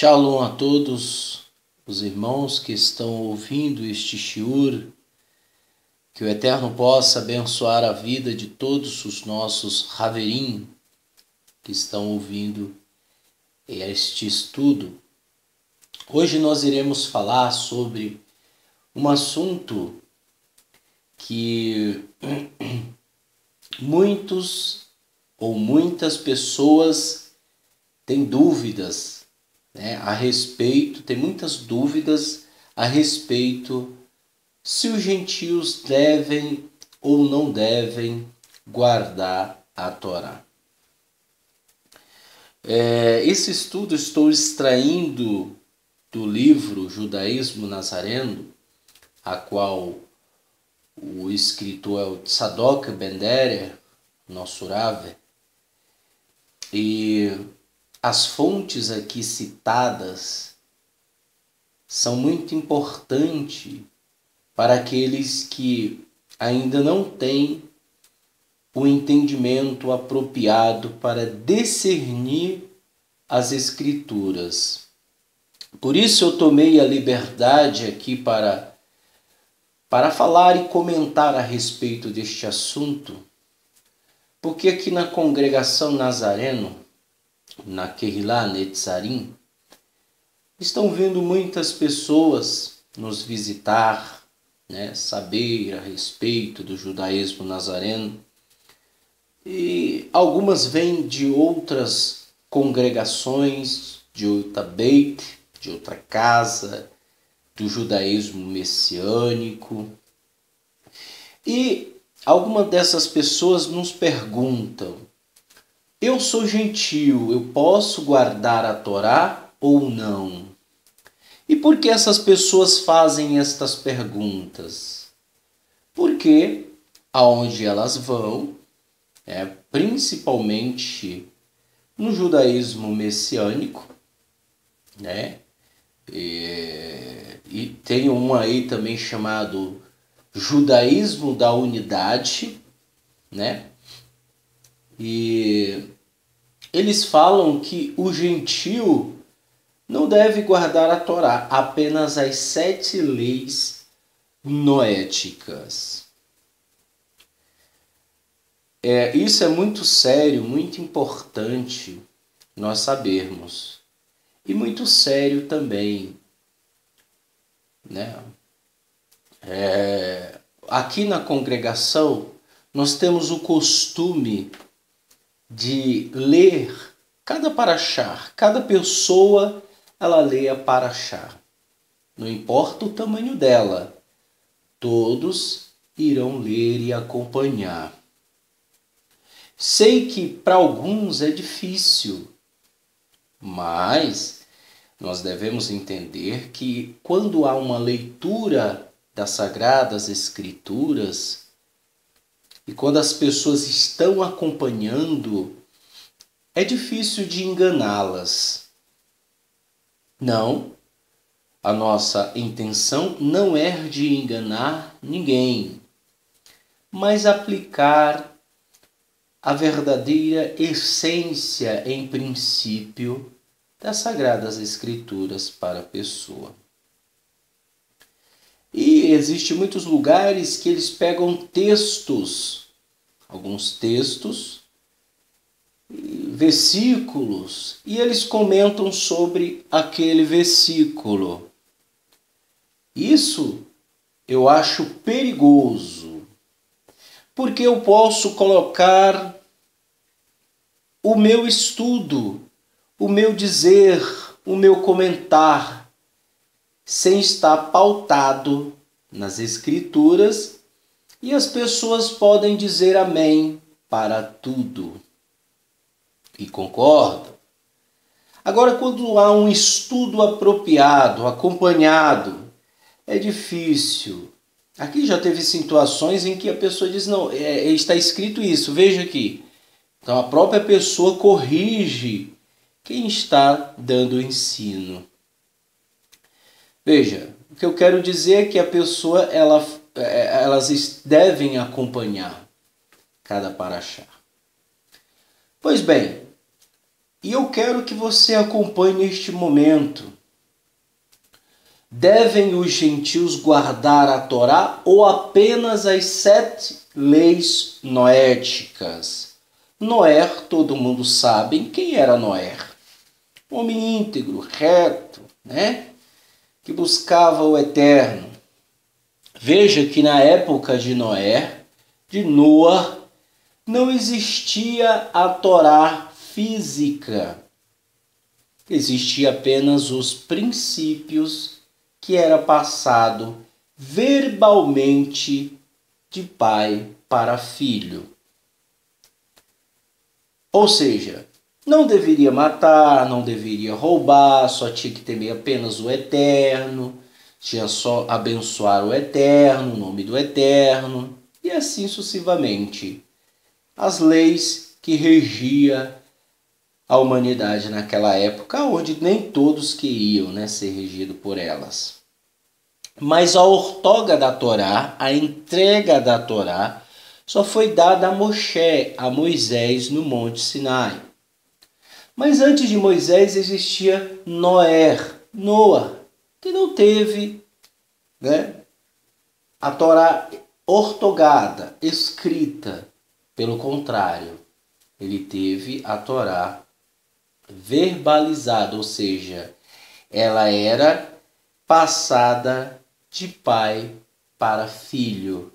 Shalom a todos os irmãos que estão ouvindo este shiur, que o Eterno possa abençoar a vida de todos os nossos haverim que estão ouvindo este estudo. Hoje nós iremos falar sobre um assunto que muitas pessoas têm dúvidas, tem muitas dúvidas a respeito se os gentios devem ou não devem guardar a Torá. Esse estudo estou extraindo do livro Judaísmo Nazareno, a qual o escritor é o Tzadok Ben Derer, nosso Rave, e as fontes aqui citadas são muito importantes para aqueles que ainda não têm o entendimento apropriado para discernir as Escrituras. Por isso eu tomei a liberdade aqui para falar e comentar a respeito deste assunto, porque aqui na congregação Nazareno, na Kehilá Netzarim, estão vindo muitas pessoas nos visitar, saber a respeito do judaísmo nazareno, e algumas vêm de outras congregações, de outra beit, de outra casa, do judaísmo messiânico. E algumas dessas pessoas nos perguntam: eu sou gentio, eu posso guardar a Torá ou não? E por que essas pessoas fazem estas perguntas? Porque aonde elas vão, principalmente no judaísmo messiânico, e tem um aí também chamado judaísmo da unidade, e eles falam que o gentio não deve guardar a Torá, apenas as 7 leis noéticas. Isso é muito sério, muito importante nós sabermos. E muito sério também, aqui na congregação nós temos o costume de ler cada paraxá, cada pessoa ela lê a paraxá. Não importa o tamanho dela, todos irão ler e acompanhar. Sei que para alguns é difícil, mas nós devemos entender que quando há uma leitura das Sagradas Escrituras e quando as pessoas estão acompanhando, é difícil de enganá-las. Não, a nossa intenção não é de enganar ninguém, mas aplicar a verdadeira essência, em princípio, das Sagradas Escrituras para a pessoa. E existem muitos lugares que eles pegam textos, alguns textos, versículos, e eles comentam sobre aquele versículo. Isso eu acho perigoso, porque eu posso colocar o meu estudo, o meu dizer, o meu comentar, sem estar pautado nas Escrituras, e as pessoas podem dizer amém para tudo. E concordam. Agora, quando há um estudo apropriado, acompanhado, é difícil. Aqui já teve situações em que a pessoa diz, não, está escrito isso, veja aqui. Então a própria pessoa corrige quem está dando o ensino. Veja, o que eu quero dizer é que a pessoa, elas devem acompanhar cada paraxá. Pois bem, E eu quero que você acompanhe este momento. Devem os gentios guardar a Torá ou apenas as 7 leis noéticas? Noé, todo mundo sabe quem era Noé. Homem íntegro, reto, né? Que buscava o eterno. Veja que na época de Noé, de Noa, não existia a Torá física. Existia apenas os princípios que era passado verbalmente de pai para filho. Ou seja, não deveria matar, não deveria roubar, só tinha que temer apenas o Eterno, tinha só abençoar o Eterno, o nome do Eterno, e assim sucessivamente. As leis que regia a humanidade naquela época, onde nem todos queriam ser regidos por elas. Mas a outorga da Torá, a entrega da Torá, só foi dada a Moisés no Monte Sinai. Mas antes de Moisés existia Noa, que não teve a Torá ortogada, escrita. Pelo contrário, ele teve a Torá verbalizada, ou seja, ela era passada de pai para filho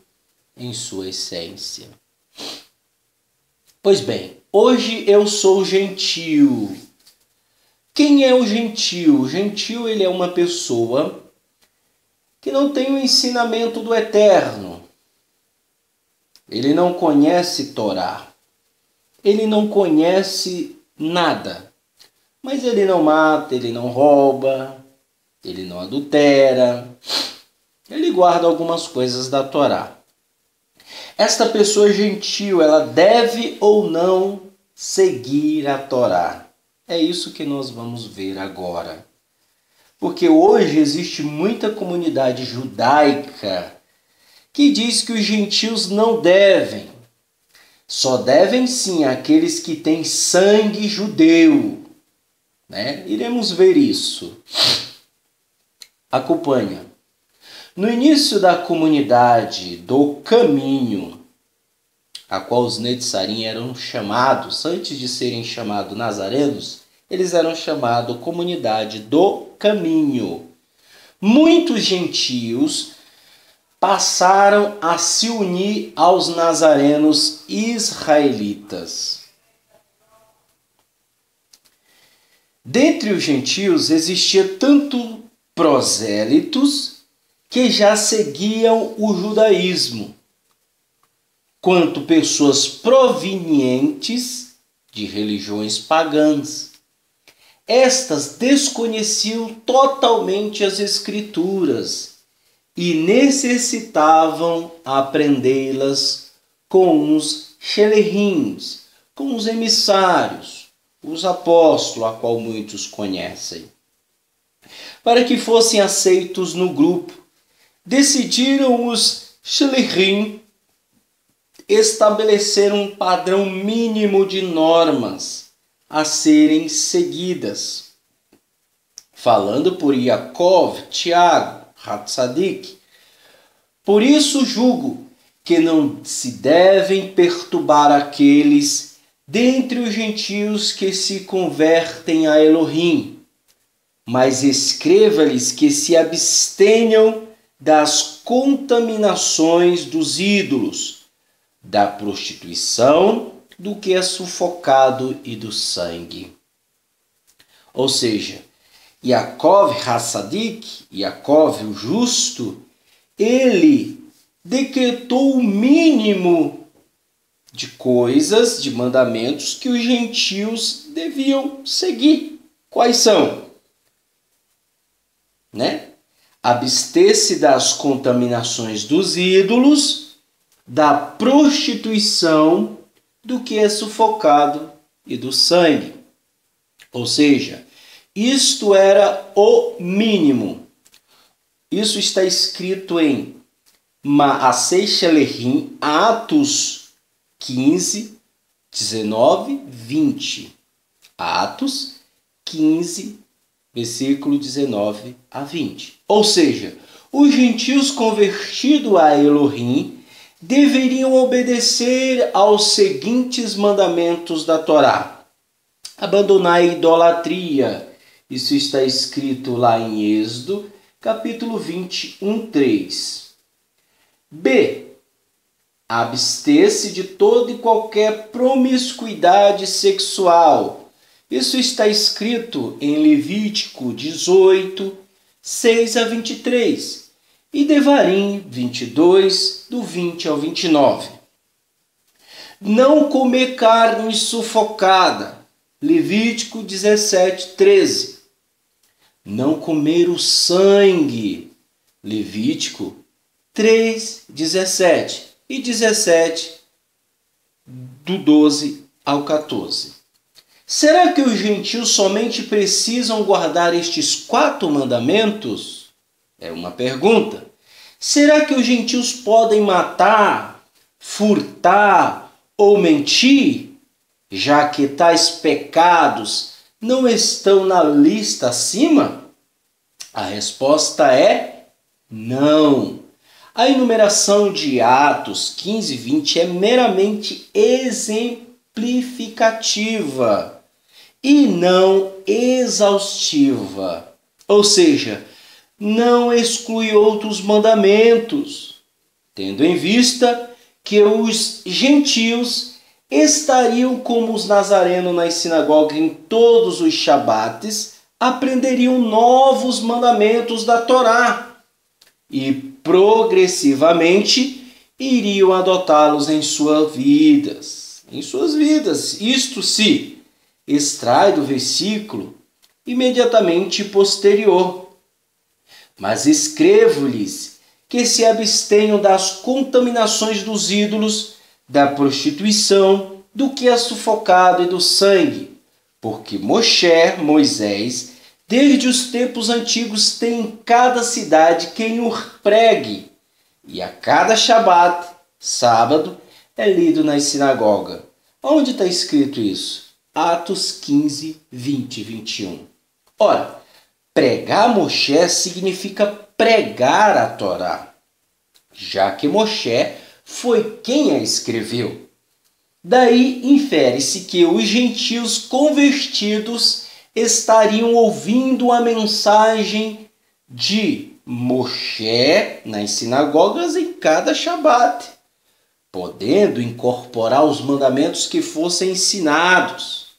em sua essência. Pois bem, hoje eu sou gentio. Quem é o gentio? O gentio, ele é uma pessoa que não tem o ensinamento do Eterno. Ele não conhece Torá. Ele não conhece nada. Mas ele não mata, ele não rouba, ele não adultera. Ele guarda algumas coisas da Torá. Esta pessoa gentil, ela deve ou não seguir a Torá? É isso que nós vamos ver agora. Porque hoje existe muita comunidade judaica que diz que os gentios não devem. Só devem sim aqueles que têm sangue judeu. Iremos ver isso. Acompanha. No início da comunidade do caminho, a qual os Netzarim eram chamados, antes de serem chamados nazarenos, eles eram chamados comunidade do caminho. Muitos gentios passaram a se unir aos nazarenos israelitas. Dentre os gentios existia tanto prosélitos que já seguiam o judaísmo, quanto pessoas provenientes de religiões pagãs. Estas desconheciam totalmente as Escrituras e necessitavam aprendê-las com os shelehims, com os emissários, os apóstolos, a qual muitos conhecem. Para que fossem aceitos no grupo, decidiram os shelehim estabelecer um padrão mínimo de normas a serem seguidas. Falando por Yaakov, Tiago, Hatzadik, por isso julgo que não se devem perturbar aqueles dentre os gentios que se convertem a Elohim, mas escreva-lhes que se abstenham das contaminações dos ídolos, da prostituição, do que é sufocado e do sangue. Ou seja, Yaakov Hassadik, Yaakov o justo, ele decretou o mínimo de coisas, de mandamentos que os gentios deviam seguir. Quais são? Abster-se das contaminações dos ídolos, da prostituição, do que é sufocado e do sangue. Ou seja, isto era o mínimo. Isso está escrito em Maasei Shelehim, Atos 15, 19, 20. Atos 15, versículo 19 a 20. Ou seja, os gentios convertidos a Elohim deveriam obedecer aos seguintes mandamentos da Torá. Abandonar a idolatria. Isso está escrito lá em Êxodo, capítulo 21, 3. B. Abster-se de toda e qualquer promiscuidade sexual. Isso está escrito em Levítico 18, 6 a 23 e Devarim 22, do 20 ao 29. Não comer carne sufocada. Levítico 17, 13. Não comer o sangue. Levítico 3, 17 e 17, do 12 ao 14. Será que os gentios somente precisam guardar estes 4 mandamentos? É uma pergunta. Será que os gentios podem matar, furtar ou mentir, já que tais pecados não estão na lista acima? A resposta é não. A enumeração de Atos 15 e 20 é meramente exemplificativa e não exaustiva. Ou seja, não exclui outros mandamentos, tendo em vista que os gentios estariam como os nazarenos nas sinagogas em todos os shabates, aprenderiam novos mandamentos da Torá e progressivamente iriam adotá-los em suas vidas. Isto se extrai do versículo imediatamente posterior. Mas escrevo-lhes que se abstenham das contaminações dos ídolos, da prostituição, do que é sufocado e do sangue, porque Moisés, desde os tempos antigos, tem em cada cidade quem o pregue, e a cada shabat, sábado, é lido na sinagoga. Onde está escrito isso? Atos 15, 20 e 21. Ora, pregar Moshe significa pregar a Torá, já que Moshe foi quem a escreveu. Daí infere-se que os gentios convertidos estariam ouvindo a mensagem de Moshe nas sinagogas em cada shabat, podendo incorporar os mandamentos que fossem ensinados.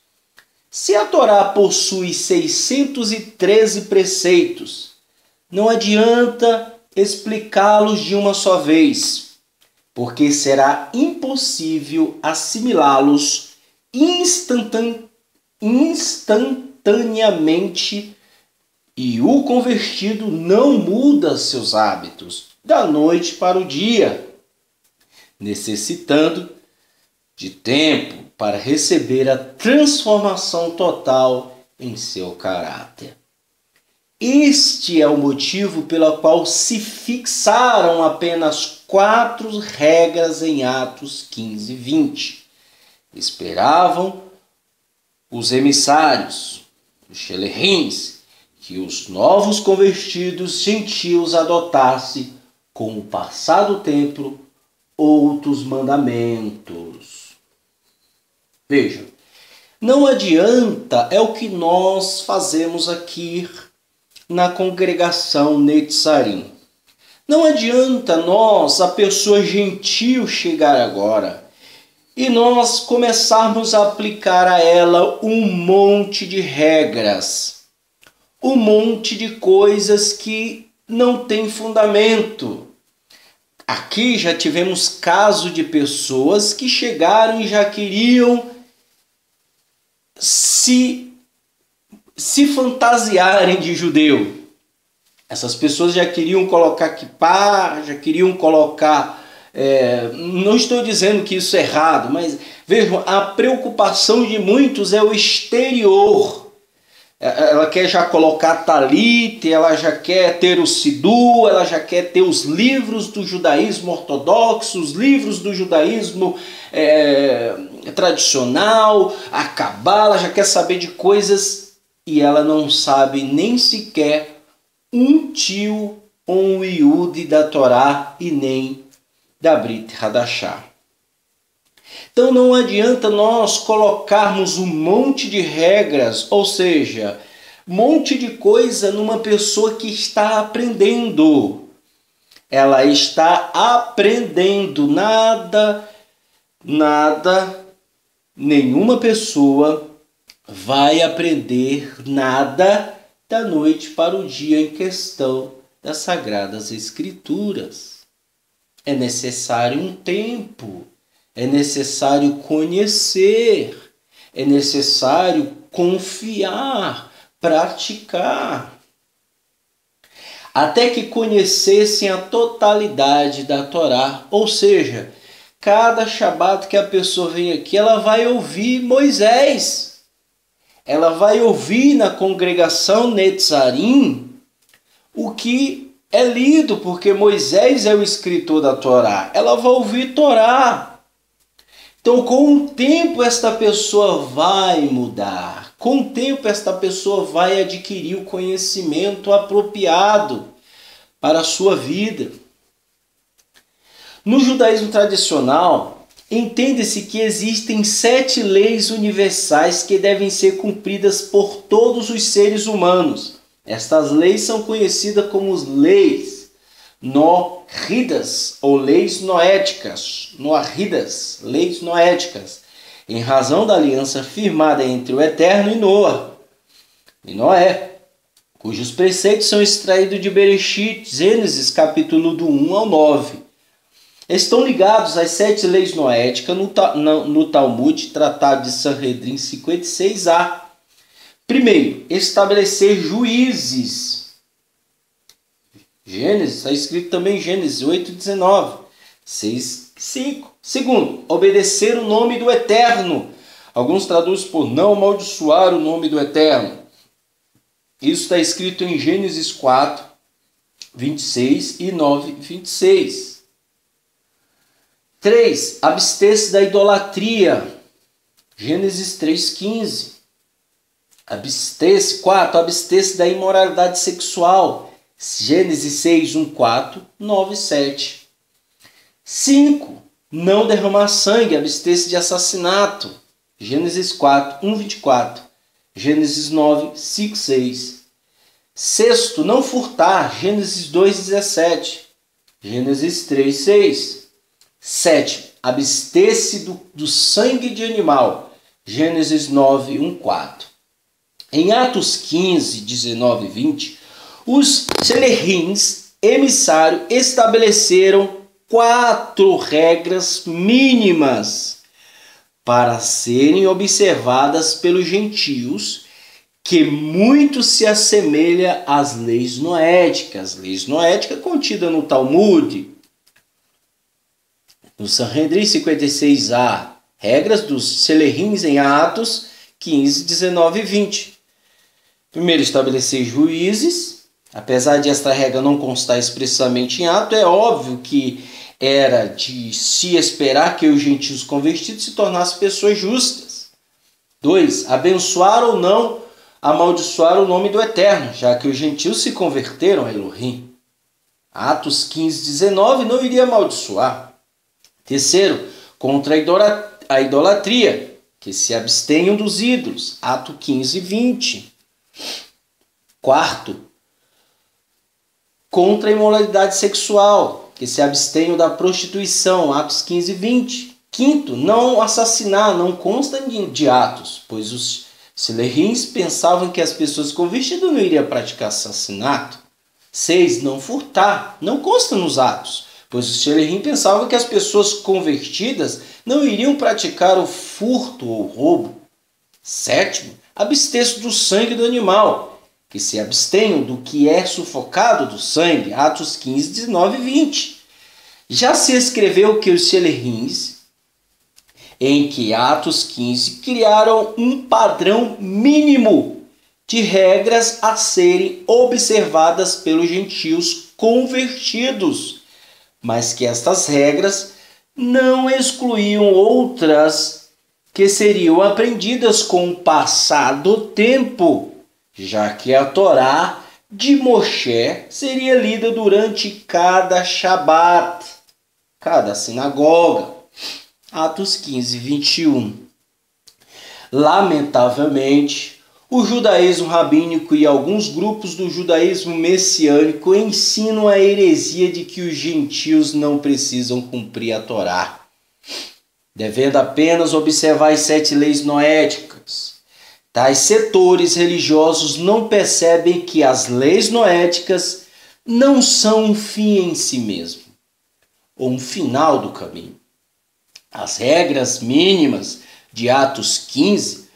Se a Torá possui 613 preceitos, não adianta explicá-los de uma só vez, porque será impossível assimilá-los instantaneamente e o convertido não muda seus hábitos da noite para o dia, necessitando de tempo para receber a transformação total em seu caráter. Este é o motivo pelo qual se fixaram apenas 4 regras em Atos 15 e 20. Esperavam os emissários, os Shelehims, que os novos convertidos gentios adotassem, com o passar do tempo, outros mandamentos. Vejam, não adianta, é o que nós fazemos aqui na congregação Netzarim. Não adianta nós, a pessoa gentil, chegar agora e nós começarmos a aplicar a ela um monte de regras, um monte de coisas que não tem fundamento. Aqui já tivemos caso de pessoas que chegaram e já queriam se fantasiarem de judeu. Essas pessoas já queriam colocar kippá, já queriam colocar... não estou dizendo que isso é errado, mas vejam, a preocupação de muitos é o exterior. Ela quer já colocar talit, ela já quer ter o sidu, ela já quer ter os livros do judaísmo ortodoxo, os livros do judaísmo tradicional, a cabala, já quer saber de coisas e ela não sabe nem sequer um tio ou um iude da Torá e nem da Brit Hadashah. Então não adianta nós colocarmos um monte de regras, ou seja, um monte de coisa numa pessoa que está aprendendo. Ela está aprendendo. Nenhuma pessoa vai aprender nada da noite para o dia em questão das Sagradas Escrituras. É necessário um tempo. É necessário conhecer, é necessário confiar, praticar. Até que conhecessem a totalidade da Torá, ou seja, cada Shabat que a pessoa vem aqui, ela vai ouvir Moisés. Ela vai ouvir na congregação Netzarim o que é lido, porque Moisés é o escritor da Torá. Ela vai ouvir Torá. Então, com o tempo, esta pessoa vai mudar. Com o tempo, esta pessoa vai adquirir o conhecimento apropriado para a sua vida. No judaísmo tradicional, entende-se que existem 7 leis universais que devem ser cumpridas por todos os seres humanos. Estas leis são conhecidas como leis noahidas ou leis noéticas, leis noéticas, em razão da aliança firmada entre o Eterno e Noé, cujos preceitos são extraídos de Bereshit, Gênesis, capítulo do 1 ao 9. Estão ligados às 7 leis noéticas no Talmud, Tratado de Sanhedrin 56a. Primeiro, estabelecer juízes. Gênesis, está escrito também em Gênesis 8:19, 6:5. Segundo, obedecer o nome do Eterno. Alguns traduzem por não amaldiçoar o nome do Eterno. Isso está escrito em Gênesis 4:26 e 9:26. 3. Abster-se da idolatria. Gênesis 3:15. Abster-se. 4. Abster-se da imoralidade sexual. Gênesis 6, 1, 4, 9, 7. 5. Não derramar sangue, abster-se de assassinato. Gênesis 4, 1, 24. Gênesis 9, 5, 6. 6. Não furtar. Gênesis 2, 17. Gênesis 3, 6. 7. Abster-se do sangue de animal. Gênesis 9, 1, 4. Em Atos 15, 19 e 20, os Shelehins, emissários, estabeleceram 4 regras mínimas para serem observadas pelos gentios, que muito se assemelha às leis noéticas. Leis noéticas contidas no Talmud, no Sanhedrin 56a, regras dos Shelehins em Atos 15, 19 e 20. Primeiro, estabelecer juízes. Apesar de esta regra não constar expressamente em ato, é óbvio que era de se esperar que os gentios convertidos se tornassem pessoas justas. 2. Abençoar ou não amaldiçoar o nome do Eterno, já que os gentios se converteram a Elohim. Atos 15, 19 não iria amaldiçoar. 3. Contra a idolatria, que se abstenham dos ídolos. Atos 15, 20. 4. Contra a imoralidade sexual, que se abstenham da prostituição, Atos 15 e 20. 5. Não assassinar, não consta de Atos, pois os Shelehins pensavam que as pessoas convertidas não iriam praticar assassinato. 6. Não furtar, não consta nos Atos, pois os Shelehim pensavam que as pessoas convertidas não iriam praticar o furto ou roubo. 7. Abster-se do sangue do animal, que se abstenham do que é sufocado do sangue, Atos 15, 19 e 20. Já se escreveu que os Shelehins, em que Atos 15, criaram um padrão mínimo de regras a serem observadas pelos gentios convertidos, mas que estas regras não excluíam outras que seriam aprendidas com o passar do tempo, já que a Torá de Moshe seria lida durante cada Shabat, cada sinagoga. Atos 15, 21. Lamentavelmente, o judaísmo rabínico e alguns grupos do judaísmo messiânico ensinam a heresia de que os gentios não precisam cumprir a Torá, devendo apenas observar as 7 leis noéticas. Tais setores religiosos não percebem que as leis noéticas não são um fim em si mesmo, ou um final do caminho. As regras mínimas de Atos 15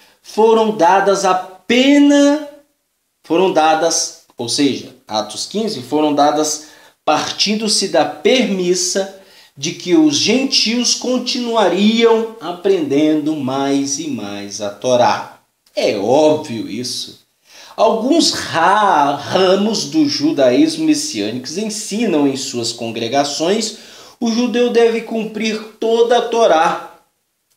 Atos 15 foram dadas partindo-se da premissa de que os gentios continuariam aprendendo mais e mais a Torá. É óbvio isso. Alguns ramos do judaísmo messiânico ensinam em suas congregações o judeu deve cumprir toda a Torá.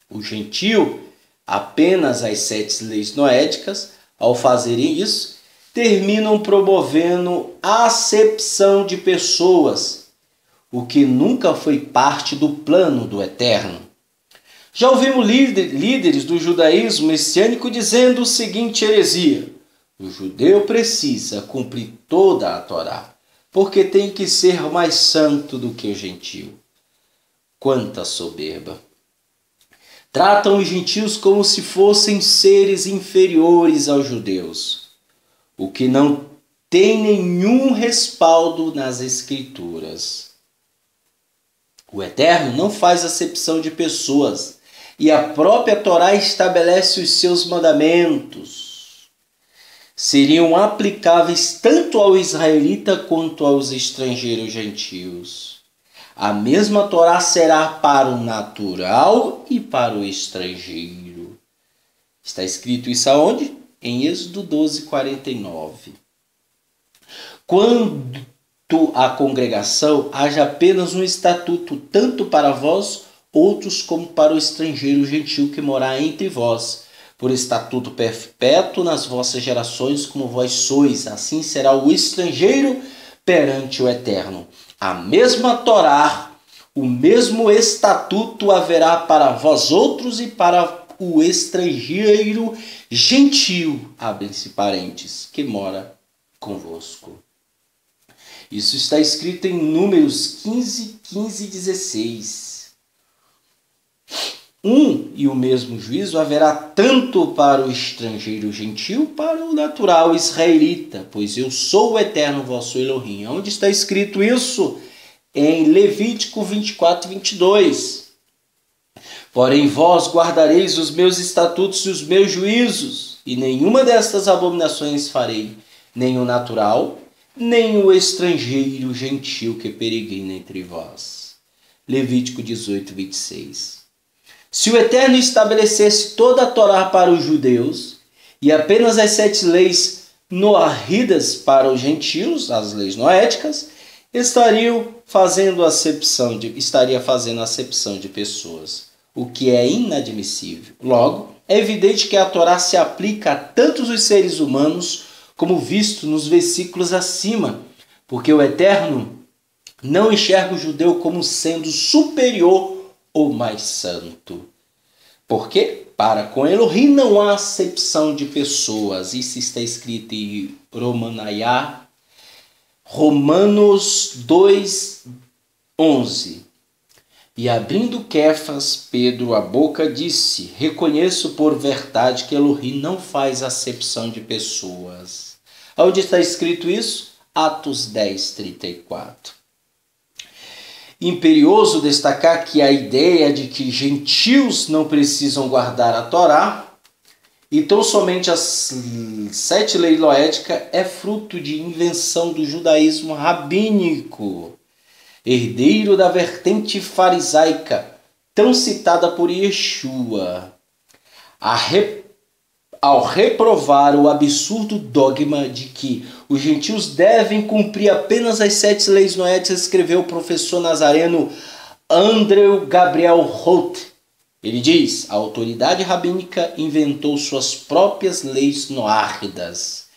O gentio, apenas as 7 leis noéticas. Ao fazerem isso, terminam promovendo a acepção de pessoas, o que nunca foi parte do plano do Eterno. Já ouvimos líderes do judaísmo messiânico dizendo o seguinte heresia: o judeu precisa cumprir toda a Torá, porque tem que ser mais santo do que o gentio. Quanta soberba! Tratam os gentios como se fossem seres inferiores aos judeus, o que não tem nenhum respaldo nas Escrituras. O Eterno não faz acepção de pessoas, e a própria Torá estabelece os seus mandamentos. Seriam aplicáveis tanto ao israelita quanto aos estrangeiros gentios. A mesma Torá será para o natural e para o estrangeiro. Está escrito isso aonde? Em Êxodo 12, 49. Quanto à congregação, haja apenas um estatuto, tanto para vós, outros, como para o estrangeiro gentil que morar entre vós, por estatuto perpétuo nas vossas gerações, como vós sois. Assim será o estrangeiro perante o Eterno. A mesma Torá, o mesmo estatuto haverá para vós outros e para o estrangeiro gentil, abrem-se parênteses, que mora convosco. Isso está escrito em Números 15, 15 e 16. Um e o mesmo juízo haverá tanto para o estrangeiro gentil, para o natural israelita, pois eu sou o Eterno vosso Elohim. Onde está escrito isso? Em Levítico 24, 22. Porém vós guardareis os meus estatutos e os meus juízos, e nenhuma destas abominações farei, nem o natural, nem o estrangeiro gentil que peregrina entre vós. Levítico 18, 26. Se o Eterno estabelecesse toda a Torá para os judeus e apenas as 7 leis noahidas para os gentios, as leis noéticas, estaria fazendo acepção de pessoas, o que é inadmissível. Logo, é evidente que a Torá se aplica a tantos os seres humanos como visto nos versículos acima, porque o Eterno não enxerga o judeu como sendo superior ou mais santo. Porque para com Elohim não há acepção de pessoas. Isso está escrito em Romanos 2, 11. E abrindo Quefas, Pedro a boca disse: reconheço por verdade que Elohim não faz acepção de pessoas. Onde está escrito isso? Atos 10, 34. Imperioso destacar que a ideia de que gentios não precisam guardar a Torá, então somente as 7 leis noéticas, é fruto de invenção do judaísmo rabínico, herdeiro da vertente farisaica, tão citada por Yeshua. ao reprovar o absurdo dogma de que os gentios devem cumprir apenas as 7 leis noéticas, escreveu o professor nazareno Andrew Gabriel Roth. Ele diz: a autoridade rabínica inventou suas próprias leis noáridas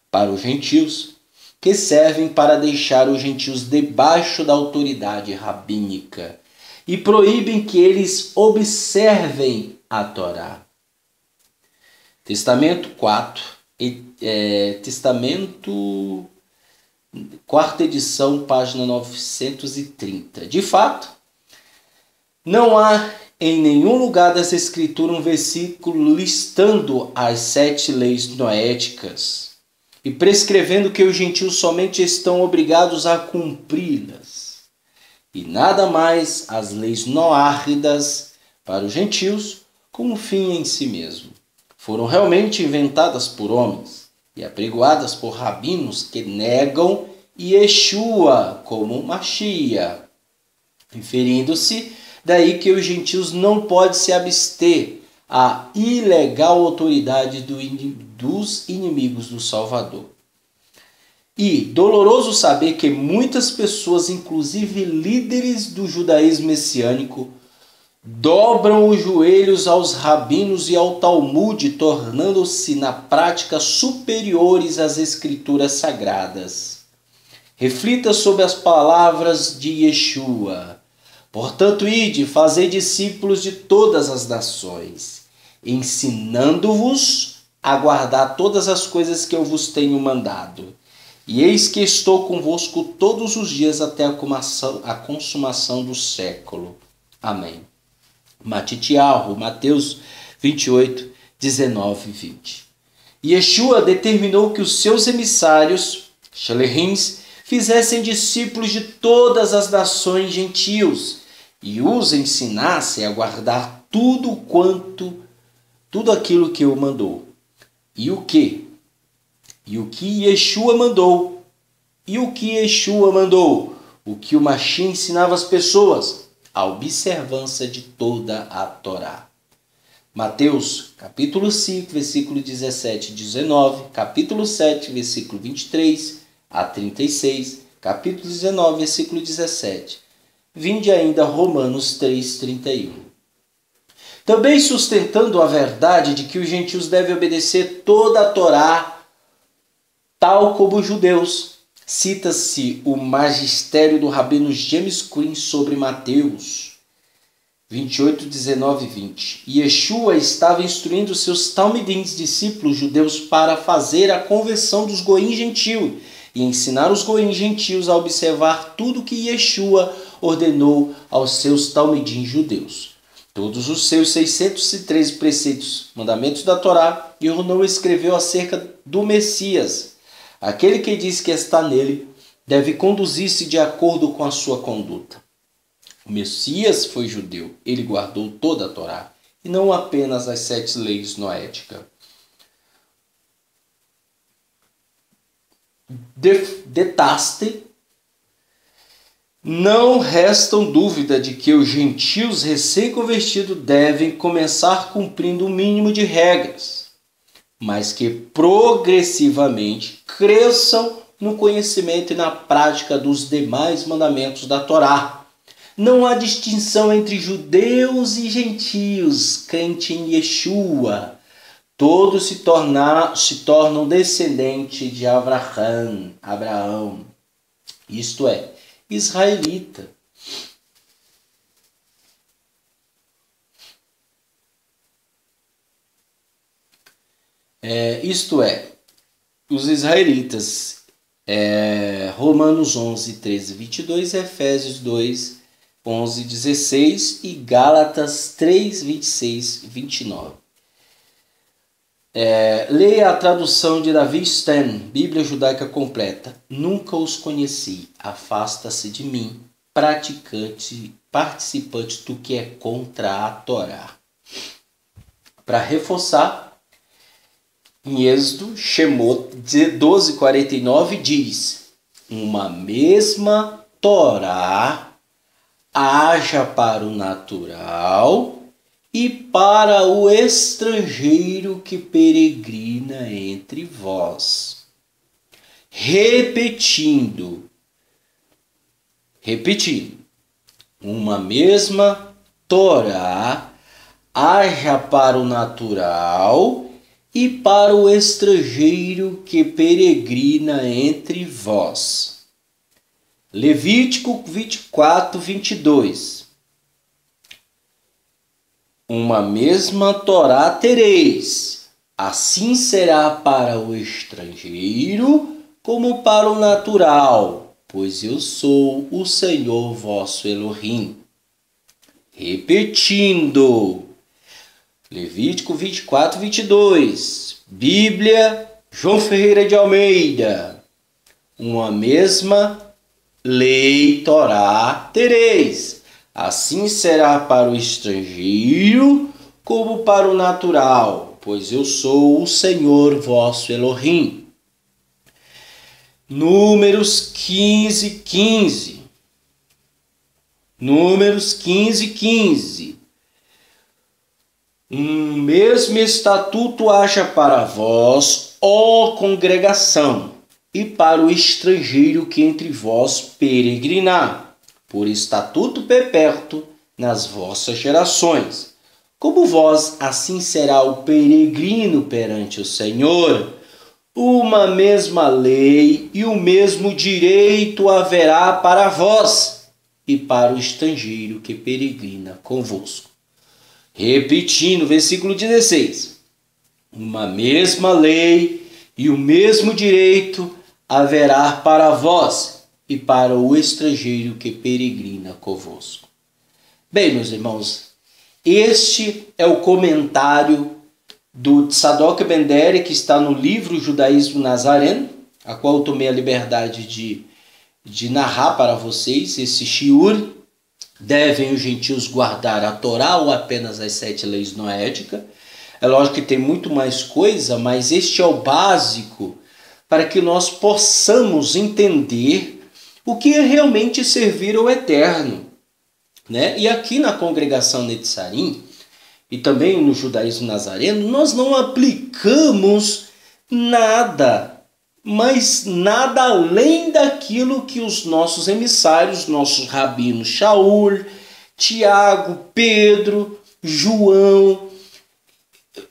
para os gentios, que servem para deixar os gentios debaixo da autoridade rabínica e proíbem que eles observem a Torá. Testamento 4, Testamento, quarta edição, página 930. De fato, não há em nenhum lugar dessa escritura um versículo listando as 7 leis noéticas e prescrevendo que os gentios somente estão obrigados a cumpri-las. E nada mais as leis noáridas para os gentios como fim em si mesmo. Foram realmente inventadas por homens e apregoadas por rabinos que negam Yeshua como Mashiach, inferindo-se daí que os gentios não podem se abster à ilegal autoridade dos inimigos do Salvador. E doloroso saber que muitas pessoas, inclusive líderes do judaísmo messiânico, dobram os joelhos aos rabinos e ao Talmud, tornando-se na prática superiores às escrituras sagradas. Reflita sobre as palavras de Yeshua. Portanto, ide, fazei discípulos de todas as nações, ensinando-vos a guardar todas as coisas que eu vos tenho mandado. E eis que estou convosco todos os dias até a consumação do século. Amém. Matitiahu, Mateus 28, 19 e 20. Yeshua determinou que os seus emissários, Shalehims, fizessem discípulos de todas as nações gentios e os ensinassem a guardar tudo aquilo que o mandou. E o que Yeshua mandou? E o que Yeshua mandou? O que o Mashiach ensinava às pessoas? A observância de toda a Torá. Mateus, capítulo 5, versículo 17 e 19, capítulo 7, versículo 23 a 36, capítulo 19, versículo 17. Vinde ainda Romanos 3, 31. Também sustentando a verdade de que os gentios devem obedecer toda a Torá, tal como os judeus, cita-se o magistério do rabino James Green sobre Mateus 28, 19 e 20. Yeshua estava instruindo seus talmidins, discípulos judeus, para fazer a conversão dos goim gentil e ensinar os goim gentios a observar tudo que Yeshua ordenou aos seus talmidim judeus. Todos os seus 613 preceitos, mandamentos da Torá, e não escreveu acerca do Messias. Aquele que diz que está nele deve conduzir-se de acordo com a sua conduta. O Messias foi judeu, ele guardou toda a Torá, e não apenas as 7 leis noéticas. Detaste, não restam dúvida de que os gentios recém-convertidos devem começar cumprindo o mínimo de regras, mas que progressivamente cresçam no conhecimento e na prática dos demais mandamentos da Torá. Não há distinção entre judeus e gentios, crente em Yeshua. Todos se tornam descendentes de Abraão, isto é, israelita. Isto é, os israelitas, Romanos 11, 13, 22, Efésios 2, 11, 16 e Gálatas 3, 26 e 29. Leia a tradução de Davi Stern, Bíblia Judaica Completa. Nunca os conheci, afasta-se de mim, participante do que é contra a Torá. Para reforçar, em Êxodo, Shemot 12:49 diz: uma mesma Torá haja para o natural e para o estrangeiro que peregrina entre vós. Repetindo, uma mesma Torá haja para o natural e para o estrangeiro que peregrina entre vós. Levítico 24, 22. Uma mesma Torá tereis, assim será para o estrangeiro como para o natural, pois eu sou o Senhor vosso Elohim. Repetindo, Levítico 24, 22, Bíblia, João Ferreira de Almeida. Uma mesma lei Torá tereis, assim será para o estrangeiro como para o natural, pois eu sou o Senhor vosso Elohim. Números 15, 15. Números 15, 15. Um mesmo estatuto haja para vós, ó congregação, e para o estrangeiro que entre vós peregrinar, por estatuto perpétuo nas vossas gerações. Como vós, assim será o peregrino perante o Senhor. Uma mesma lei e o mesmo direito haverá para vós e para o estrangeiro que peregrina convosco. Repetindo, versículo 16. Uma mesma lei e o mesmo direito haverá para vós e para o estrangeiro que peregrina convosco. Bem, meus irmãos, este é o comentário do Tzadok Ben-Deri, que está no livro Judaísmo Nazareno, a qual eu tomei a liberdade de narrar para vocês. Esse shiur, devem os gentios guardar a Torá ou apenas as 7 leis noéticas? É lógico que tem muito mais coisa, mas este é o básico para que nós possamos entender o que é realmente servir ao Eterno, né? E aqui na congregação Netzarim, e também no judaísmo nazareno, nós não aplicamos nada, mas nada além daquilo que os nossos emissários, nossos rabinos Shaul, Tiago, Pedro, João,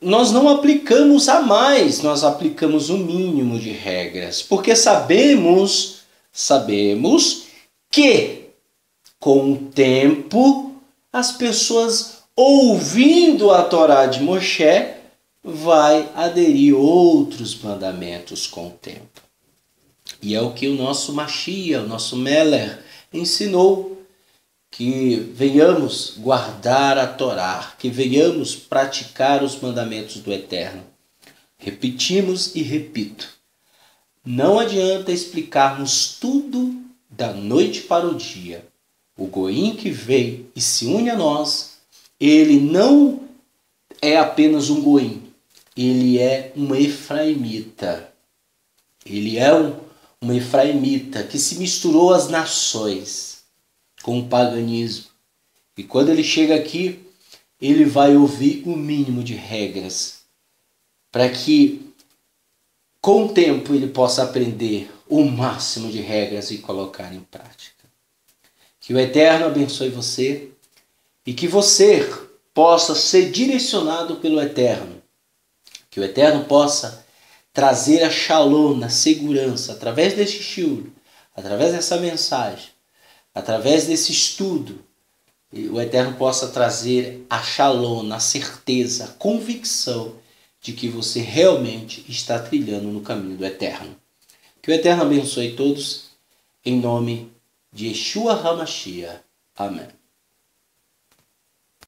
nós não aplicamos a mais, nós aplicamos o mínimo de regras, porque sabemos que com o tempo as pessoas ouvindo a Torá de Moshe, vai aderir outros mandamentos com o tempo. E é o que o nosso Mashiach, o nosso Meler, ensinou, que venhamos guardar a Torá, que venhamos praticar os mandamentos do Eterno. Repetimos e repito, não adianta explicarmos tudo da noite para o dia. O Goim que vem e se une a nós, ele não é apenas um goim, ele é um efraimita. Ele é um efraimita que se misturou às nações com o paganismo. E quando ele chega aqui, ele vai ouvir o mínimo de regras para que, com o tempo, ele possa aprender o máximo de regras e colocar em prática. Que o Eterno abençoe você e que você possa ser direcionado pelo Eterno. Que o Eterno possa trazer a shalom, a segurança, através deste shiur, através dessa mensagem, através desse estudo. O Eterno possa trazer a shalom, a certeza, a convicção de que você realmente está trilhando no caminho do Eterno. Que o Eterno abençoe todos, em nome de Yeshua HaMashiach. Amém.